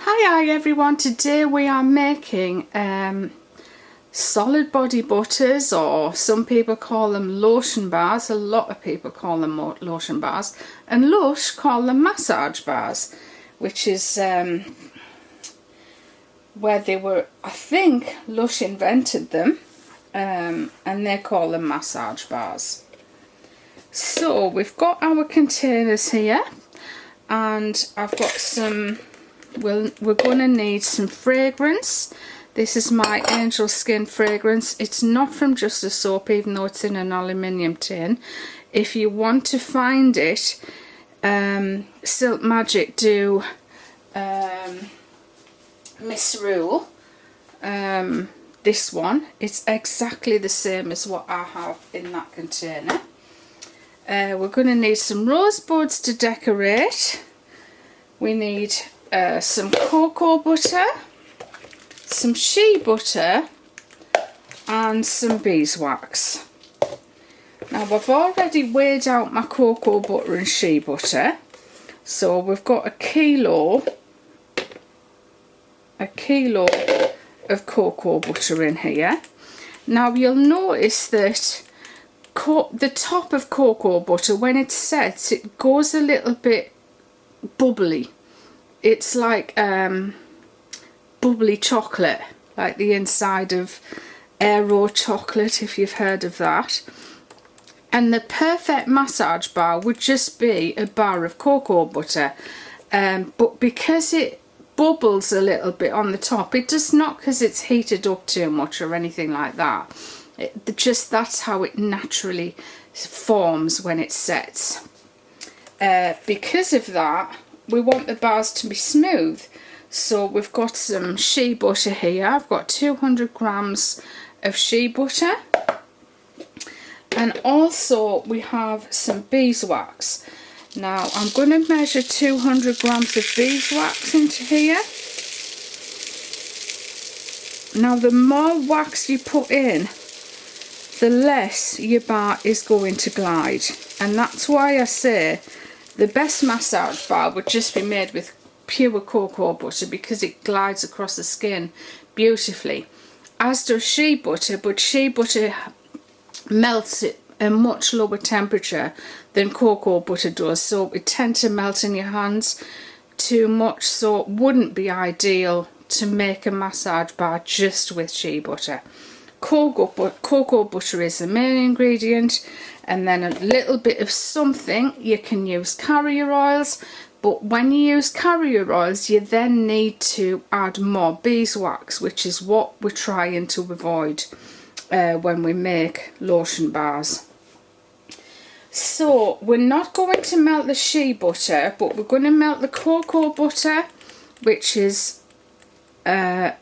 Hi everyone, today we are making solid body butters, or some people call them lotion bars. A lot of people call them lotion bars, and Lush call them massage bars, which is where they were, I think Lush invented them, and they call them massage bars. So we've got our containers here, and I've got some, we're going to need some fragrance. This is my Angel Skin fragrance. It's not from Just a Soap, even though it's in an aluminium tin. If you want to find it, Silk Magic do Misrule. This one, it's exactly the same as what I have in that container. We're going to need some rosebuds to decorate. We need some cocoa butter, some shea butter, and some beeswax. Now I've already weighed out my cocoa butter and shea butter, so we've got a kilo of cocoa butter in here. Now you'll notice that the top of cocoa butter, when it sets, it goes a little bit bubbly. It's like bubbly chocolate, like the inside of Aero chocolate, if you've heard of that. And the perfect massage bar would just be a bar of cocoa butter, but because it bubbles a little bit on the top, it does not because it's heated up too much or anything like that. That's how it naturally forms when it sets. Because of that, we want the bars to be smooth. So we've got some shea butter here. I've got 200 grams of shea butter. And also we have some beeswax. Now I'm going to measure 200 grams of beeswax into here. Now the more wax you put in, the less your bar is going to glide. And that's why I say the best massage bar would just be made with pure cocoa butter, because it glides across the skin beautifully. As does shea butter, but shea butter melts at a much lower temperature than cocoa butter does, so it tends to melt in your hands too much, so it wouldn't be ideal to make a massage bar just with shea butter. Cocoa butter is the main ingredient, and then a little bit of something. You can use carrier oils, but when you use carrier oils you then need to add more beeswax, which is what we're trying to avoid when we make lotion bars. So we're not going to melt the shea butter, but we're going to melt the cocoa butter, which is a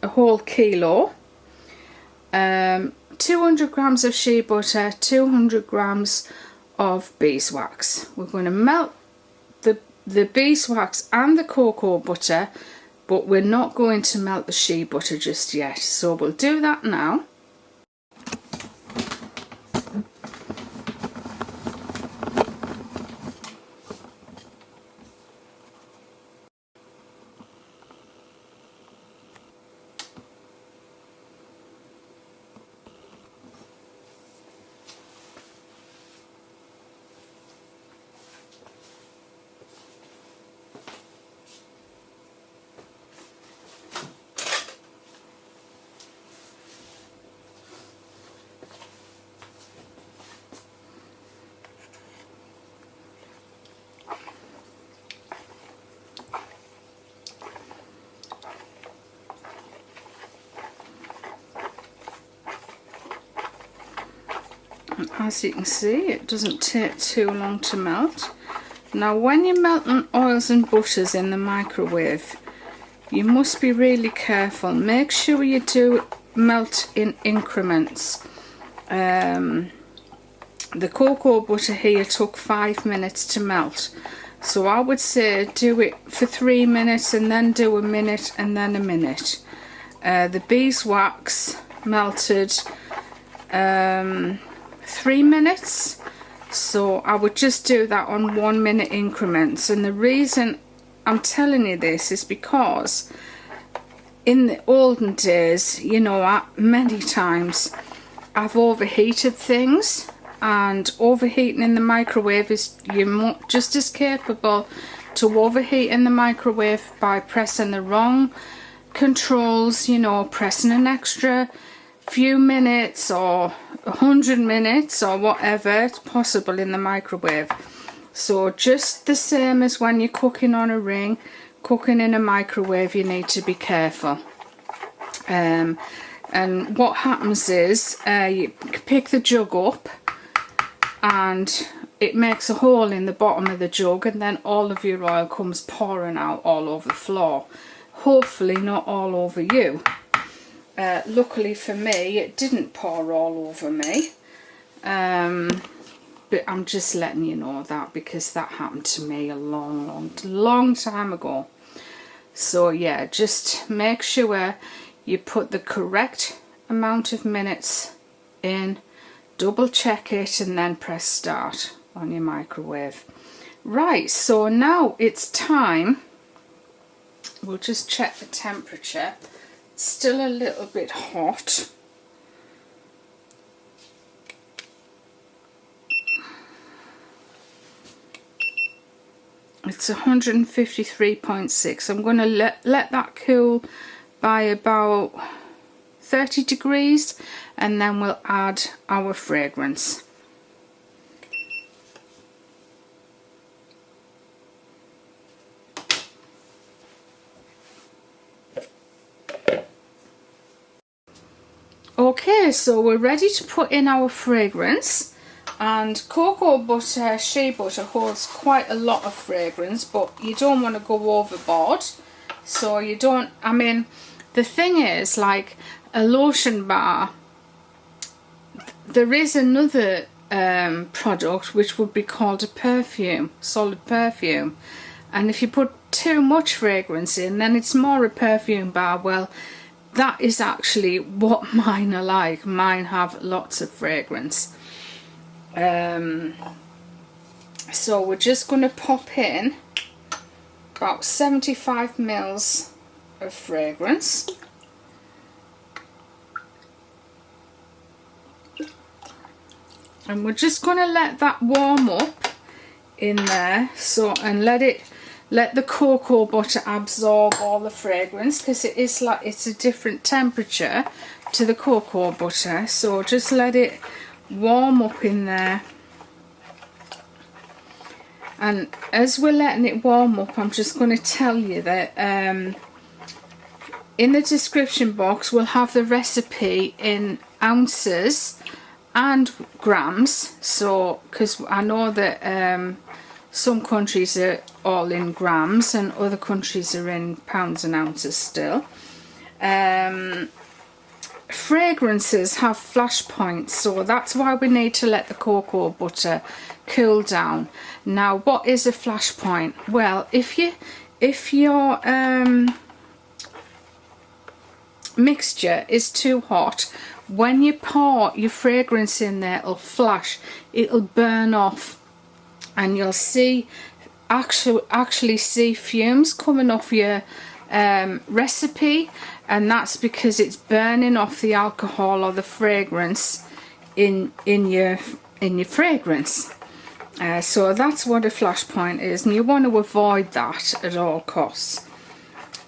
whole kilo. 200 grams of shea butter, 200 grams of beeswax. We're going to melt the beeswax and the cocoa butter, but we're not going to melt the shea butter just yet, so we'll do that now. As you can see, it doesn't take too long to melt. Now when you're melting oils and butters in the microwave, you must be really careful. Make sure you do melt in increments. The cocoa butter here took 5 minutes to melt, so I would say do it for 3 minutes, and then do a minute, and then a minute. The beeswax melted 3 minutes, so I would just do that on 1 minute increments. And the reason I'm telling you this is because in the olden days, you know, many times I've overheated things, and overheating in the microwave is, you're just as capable to overheat in the microwave by pressing the wrong controls, you know, pressing an extra few minutes or 100 minutes or whatever. It's possible in the microwave. So just the same as when you're cooking on a ring, cooking in a microwave, you need to be careful. And what happens is you pick the jug up and it makes a hole in the bottom of the jug, and then all of your oil comes pouring out all over the floor. Hopefully not all over you. Luckily for me, it didn't pour all over me. But I'm just letting you know that because that happened to me a long time ago. So yeah, just make sure you put the correct amount of minutes in, double check it, and then press start on your microwave. Right, so now it's time. We'll just check the temperature. It's still a little bit hot. It's 153.6. I'm going to let that cool by about 30 degrees, and then we'll add our fragrance. Okay, so we're ready to put in our fragrance, and cocoa butter, shea butter holds quite a lot of fragrance, but you don't want to go overboard. So you don't, I mean, the thing is, like a lotion bar, there is another product which would be called a perfume, solid perfume, and if you put too much fragrance in, then it's more a perfume bar. Well, that is actually what mine are like. Mine have lots of fragrance. So we're just going to pop in about 75 mils of fragrance. And we're just going to let that warm up in there, so, and let the cocoa butter absorb all the fragrance, because it is like, it's a different temperature to the cocoa butter. So just let it warm up in there. And as we're letting it warm up, I'm just going to tell you that in the description box we'll have the recipe in ounces and grams. So, because I know that some countries are all in grams and other countries are in pounds and ounces still. Fragrances have flash points, so that's why we need to let the cocoa butter cool down. Now, what is a flash point? Well, if your mixture is too hot, when you pour your fragrance in there, it'll flash, it'll burn off, and you'll see actually see fumes coming off your recipe, and that's because it's burning off the alcohol or the fragrance in your fragrance. So that's what a flash point is, and you want to avoid that at all costs.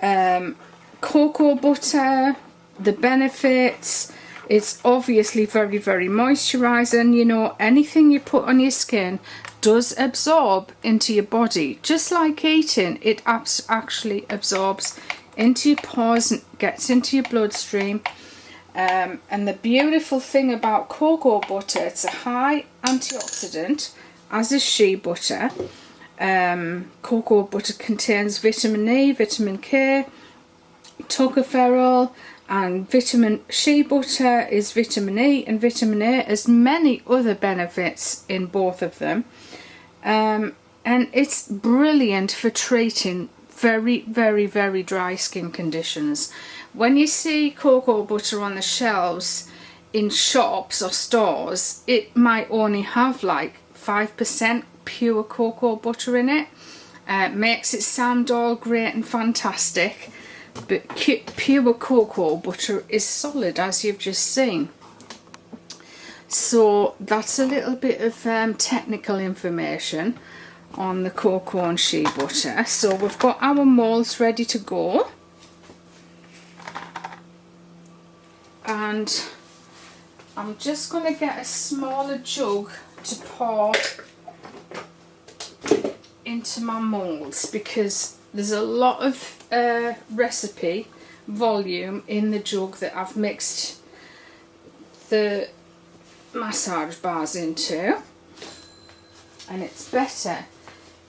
Cocoa butter, the benefits, it's obviously very, very moisturising. You know, anything you put on your skin does absorb into your body, just like eating. It actually absorbs into your pores and gets into your bloodstream. And the beautiful thing about cocoa butter, it's a high antioxidant, as is shea butter. Cocoa butter contains vitamin E, vitamin K, tocopherol, and shea butter is vitamin E and vitamin A. There's many other benefits in both of them. And it's brilliant for treating very, very, very dry skin conditions. When you see cocoa butter on the shelves in shops or stores, it might only have like 5% pure cocoa butter in it. Makes it sound all great and fantastic, but pure cocoa butter is solid, as you've just seen. So that's a little bit of technical information on the cocoa and shea butter. So we've got our moulds ready to go, and I'm just going to get a smaller jug to pour into my moulds, because there's a lot of recipe volume in the jug that I've mixed the massage bars into, and it's better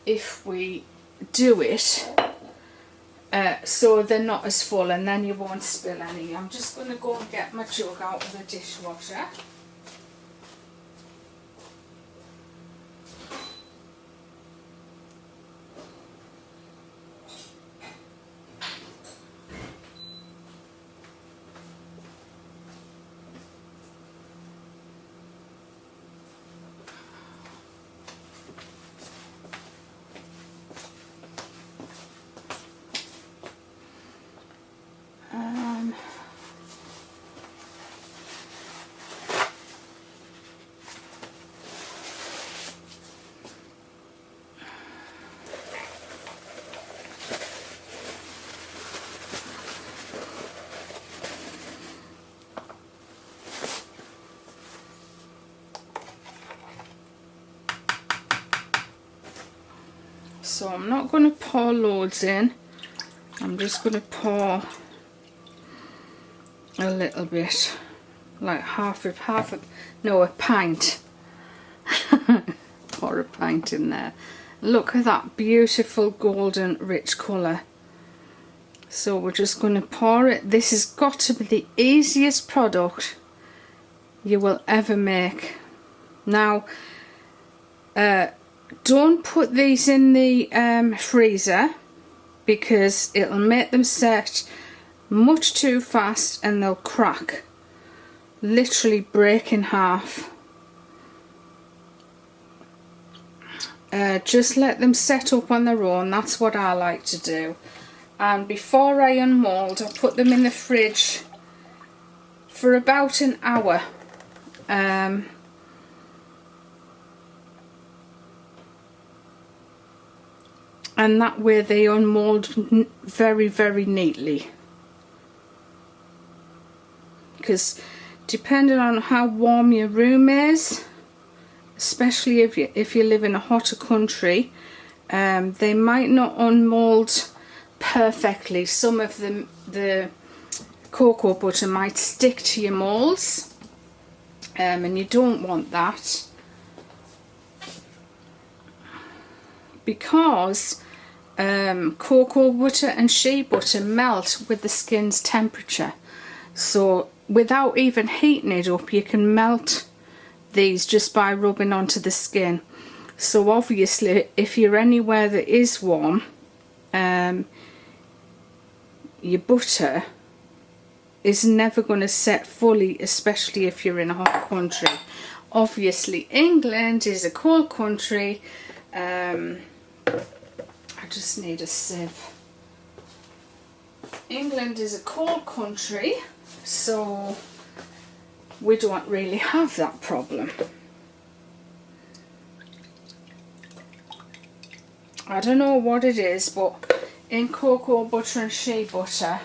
if we do it so they're not as full, and then you won't spill any. I'm just going to go and get my jug out of the dishwasher. So I'm not going to pour loads in, I'm just going to pour a little bit, like a pint. Pour a pint in there. Look at that beautiful golden rich colour. So we're just going to pour it. This has got to be the easiest product you will ever make. Now, don't put these in the freezer, because it'll make them set much too fast and they'll crack, literally break in half. Just let them set up on their own. That's what I like to do. And before I unmold, I put them in the fridge for about an hour. And that way they unmold very, very neatly. Because depending on how warm your room is, especially if you live in a hotter country, they might not unmold perfectly. Some of the cocoa butter might stick to your moulds, and you don't want that, because cocoa butter and shea butter melt with the skin's temperature. So without even heating it up, you can melt these just by rubbing onto the skin. So obviously if you're anywhere that is warm, your butter is never going to set fully, especially if you're in a hot country. Obviously England is a cold country. I just need a sieve. England is a cold country, so we don't really have that problem. I don't know what it is, but in cocoa butter and shea butter,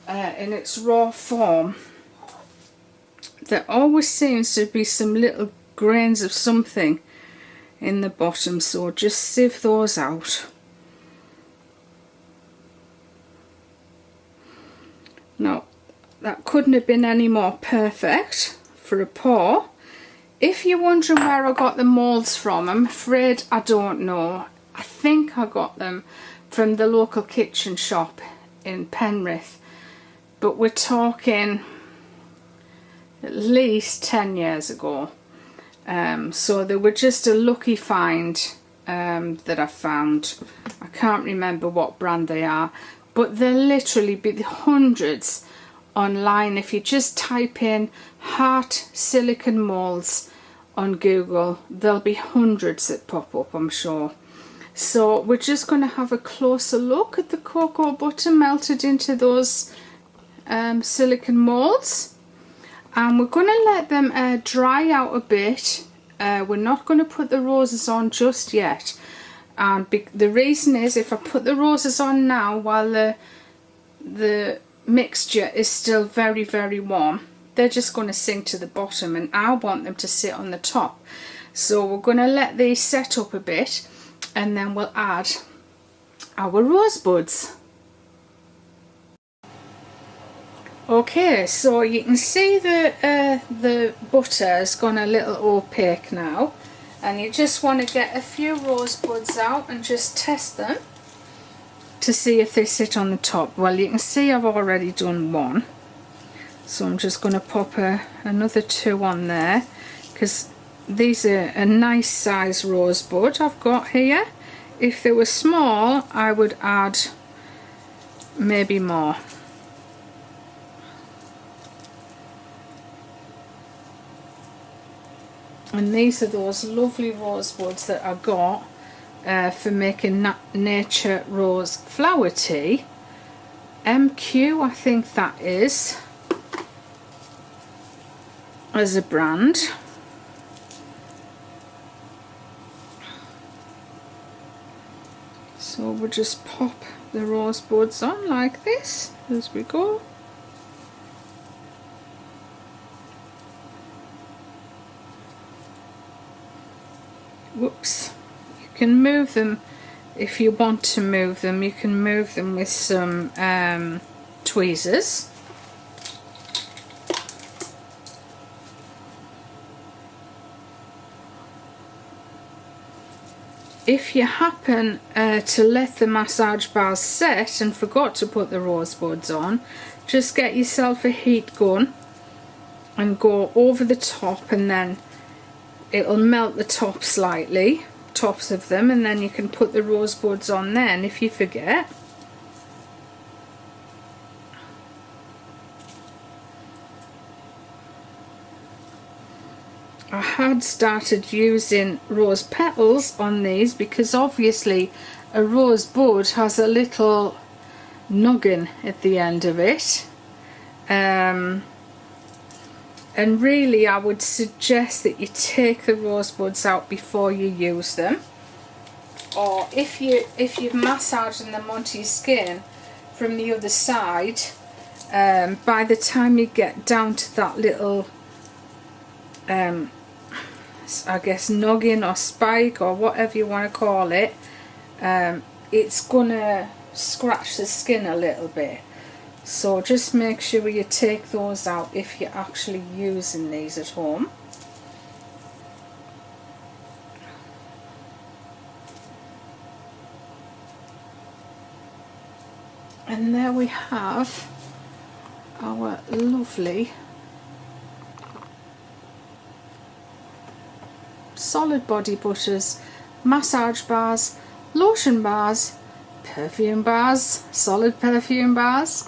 in its raw form, there always seems to be some little grains of something in the bottom, so just sieve those out. Now, that couldn't have been any more perfect for a pour. If you're wondering where I got the moulds from, I'm afraid I don't know. I think I got them from the local kitchen shop in Penrith, but we're talking at least 10 years ago. So they were just a lucky find that I found. I can't remember what brand they are, but there'll literally be hundreds online. If you just type in heart silicone moulds on Google, there'll be hundreds that pop up, I'm sure. So we're just going to have a closer look at the cocoa butter melted into those silicone molds, and we're going to let them dry out a bit. We're not going to put the roses on just yet, and the reason is, if I put the roses on now while the mixture is still very, very warm, they're just going to sink to the bottom, and I want them to sit on the top. So we're going to let these set up a bit, and then we'll add our rose buds. Okay, so you can see the butter has gone a little opaque now, and you just want to get a few rose buds out and just test them to see if they sit on the top. Well, you can see I've already done one, so I'm just going to pop another 2 on there, because these are a nice size rosebud I've got here. If they were small, I would add maybe more. And these are those lovely rosebuds that I got for making nature rose flower tea. MQ, I think that is, as a brand. So we'll just pop the rose buds on like this as we go. Whoops. You can move them if you want to move them. You can move them with some tweezers. If you happen to let the massage bars set and forgot to put the rose buds on, just get yourself a heat gun and go over the top, and then it'll melt the top slightly, tops of them, and then you can put the rose buds on then if you forget. I had started using rose petals on these because obviously a rose bud has a little noggin at the end of it, and really I would suggest that you take the rose buds out before you use them, or if you're massaging them onto your skin from the other side, by the time you get down to that little I guess noggin or spike or whatever you want to call it, it's gonna scratch the skin a little bit. So just make sure you take those out if you're actually using these at home. And there we have our lovely solid body butters, massage bars, lotion bars, perfume bars, solid perfume bars,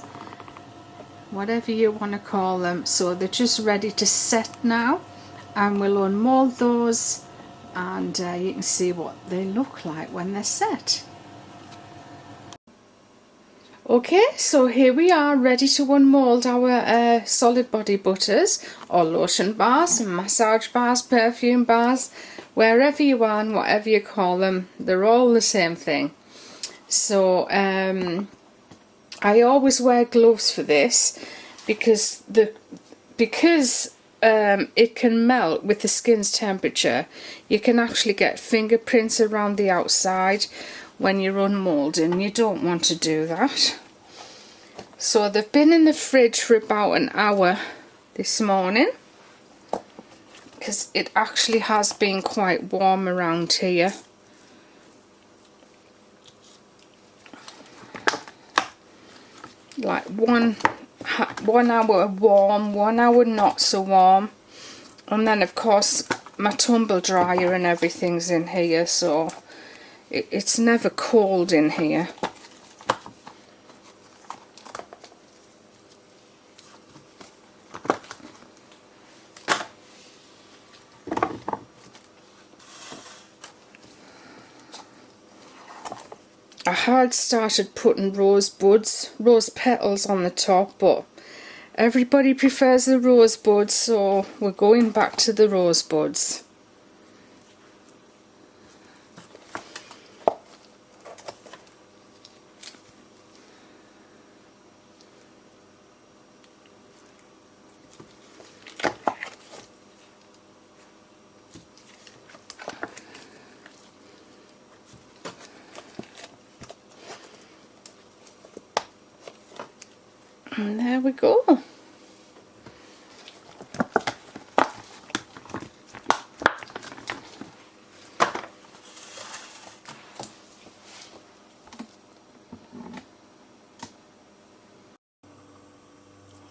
whatever you want to call them. So they're just ready to set now, and we'll unmold those, and you can see what they look like when they're set. Okay, so here we are ready to unmold our solid body butters, or lotion bars, massage bars, perfume bars, wherever you are and whatever you call them, they're all the same thing. So I always wear gloves for this because it can melt with the skin's temperature. You can actually get fingerprints around the outside when you're unmolding. You don't want to do that. So they've been in the fridge for about an hour this morning, because it actually has been quite warm around here. Like one hour warm, 1 hour not so warm, and then of course my tumble dryer and everything's in here, so it's never cold in here. I had started putting rose petals on the top, but everybody prefers the rose buds, so we're going back to the rose buds. And there we go.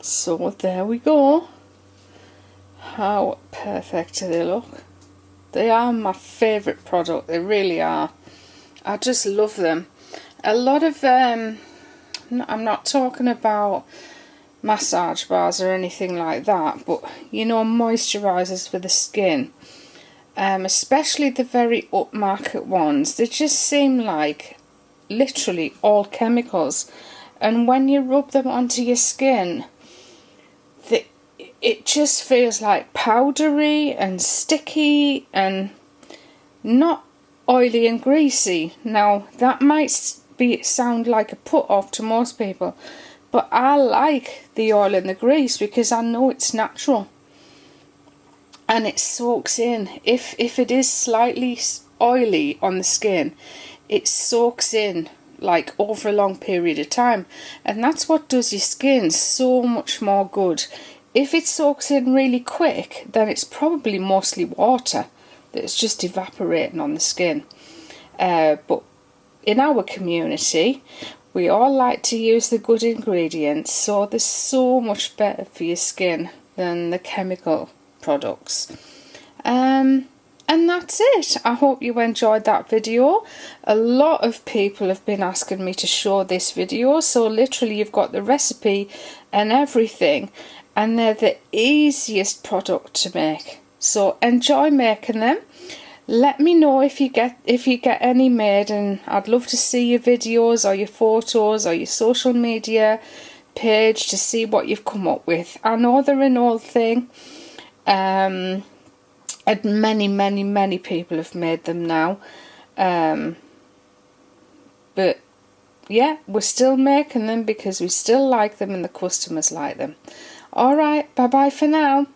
So there we go. How perfect do they look? They are my favourite product, they really are. I just love them. A lot of I'm not talking about massage bars or anything like that, but you know, moisturisers for the skin, especially the very upmarket ones, they just seem like literally all chemicals, and when you rub them onto your skin, it just feels like powdery and sticky and not oily and greasy. Now that might sound like a put off to most people, but I like the oil and the grease because I know it's natural and it soaks in. If it is slightly oily on the skin, it soaks in like over a long period of time, and that's what does your skin so much more good. If it soaks in really quick, then it's probably mostly water that's just evaporating on the skin. But in our community, we all like to use the good ingredients, so they're so much better for your skin than the chemical products. And that's it. I hope you enjoyed that video. A lot of people have been asking me to show this video, so literally you've got the recipe and everything, and they're the easiest product to make. So enjoy making them. Let me know if you get any made, and I'd love to see your videos or your photos or your social media page to see what you've come up with. I know they're an old thing, and many people have made them now, but yeah, we're still making them because we still like them and the customers like them. Alright, bye bye for now.